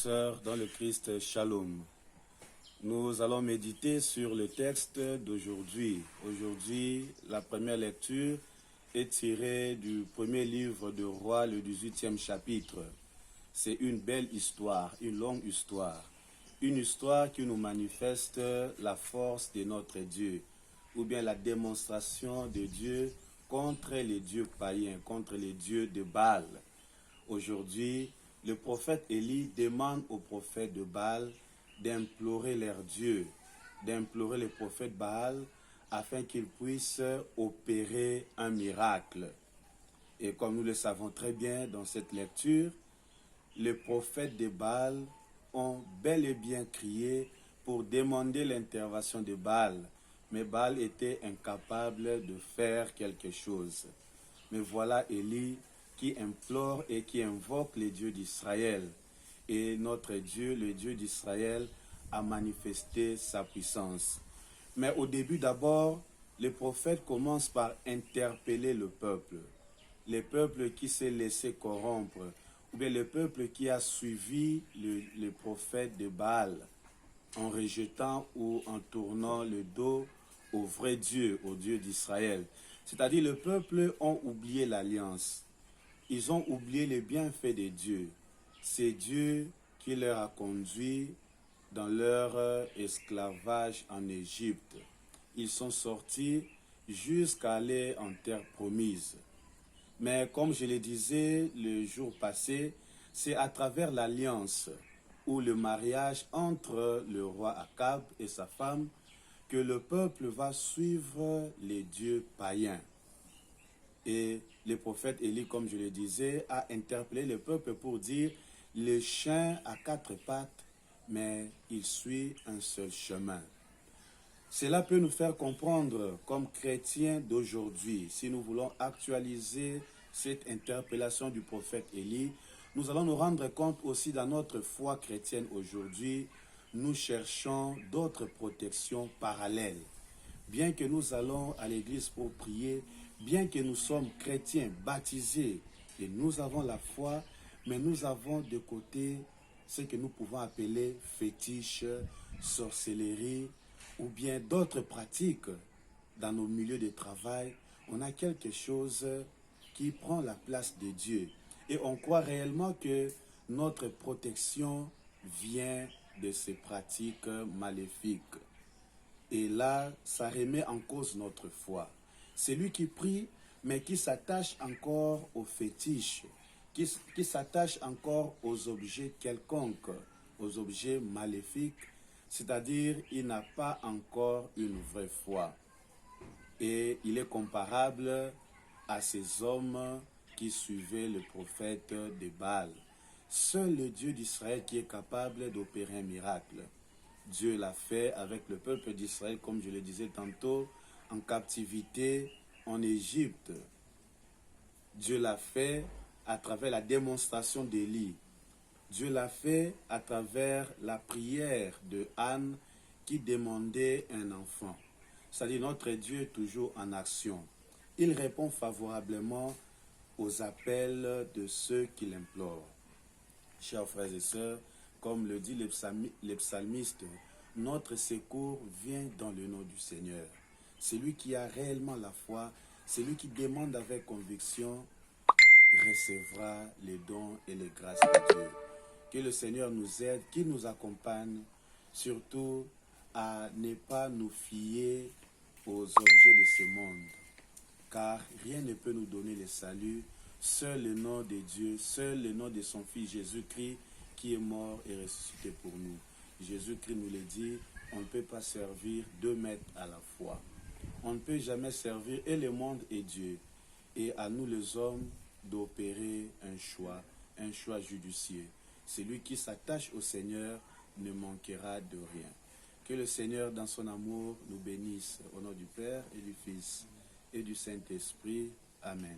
sœurs dans le Christ, Shalom. Nous allons méditer sur le texte d'aujourd'hui. Aujourd'hui, la première lecture est tirée du premier livre de Rois, le 18e chapitre. C'est une belle histoire, une longue histoire. Une histoire qui nous manifeste la force de notre Dieu, ou bien la démonstration de Dieu contre les dieux païens, contre les dieux de Baal. Aujourd'hui, le prophète Élie demande aux prophètes de Baal d'implorer leur Dieu, d'implorer le prophète Baal afin qu'ils puissent opérer un miracle. Et comme nous le savons très bien dans cette lecture, les prophètes de Baal ont bel et bien crié pour demander l'intervention de Baal, mais Baal était incapable de faire quelque chose. Mais voilà Élie qui implore et qui invoque les dieux d'Israël. Et notre Dieu, le Dieu d'Israël, a manifesté sa puissance. Mais au début d'abord, le prophète commence par interpeller le peuple. Le peuple qui s'est laissé corrompre, ou bien le peuple qui a suivi le prophète de Baal en rejetant ou en tournant le dos au vrai Dieu, au Dieu d'Israël. C'est-à-dire le peuple ont oublié l'alliance. Ils ont oublié les bienfaits de Dieu. C'est Dieu qui leur a conduit dans leur esclavage en Égypte. Ils sont sortis jusqu'à aller en terre promise. Mais comme je le disais le jour passé, c'est à travers l'alliance ou le mariage entre le roi Akab et sa femme que le peuple va suivre les dieux païens. Et le prophète Élie, comme je le disais, a interpellé le peuple pour dire « Le chien a quatre pattes, mais il suit un seul chemin ». Cela peut nous faire comprendre, comme chrétiens d'aujourd'hui, si nous voulons actualiser cette interpellation du prophète Élie, nous allons nous rendre compte aussi dans notre foi chrétienne aujourd'hui, nous cherchons d'autres protections parallèles. Bien que nous allons à l'église pour prier, bien que nous sommes chrétiens, baptisés, et nous avons la foi, mais nous avons de côté ce que nous pouvons appeler fétiche, sorcellerie, ou bien d'autres pratiques dans nos milieux de travail. On a quelque chose qui prend la place de Dieu. Et on croit réellement que notre protection vient de ces pratiques maléfiques. Et là, ça remet en cause notre foi. Celui qui prie, mais qui s'attache encore aux fétiches, qui s'attache encore aux objets quelconques, aux objets maléfiques, c'est-à-dire il n'a pas encore une vraie foi. Et il est comparable à ces hommes qui suivaient le prophète de Baal. Seul le Dieu d'Israël qui est capable d'opérer un miracle. Dieu l'a fait avec le peuple d'Israël, comme je le disais tantôt, en captivité en Égypte. Dieu l'a fait à travers la démonstration d'Élie. Dieu l'a fait à travers la prière de Anne qui demandait un enfant. C'est-à-dire notre Dieu est toujours en action. Il répond favorablement aux appels de ceux qui l'implorent. Chers frères et sœurs, comme le dit le psalmiste, notre secours vient dans le nom du Seigneur. Celui qui a réellement la foi, celui qui demande avec conviction, recevra les dons et les grâces de Dieu. Que le Seigneur nous aide, qu'il nous accompagne, surtout à ne pas nous fier aux objets de ce monde. Car rien ne peut nous donner le salut, seul le nom de Dieu, seul le nom de son Fils Jésus-Christ qui est mort et ressuscité pour nous. Jésus-Christ nous le dit, on ne peut pas servir deux maîtres à la fois. On ne peut jamais servir et le monde et Dieu. Et à nous les hommes d'opérer un choix judicieux. Celui qui s'attache au Seigneur ne manquera de rien. Que le Seigneur, dans son amour, nous bénisse au nom du Père et du Fils et du Saint-Esprit. Amen.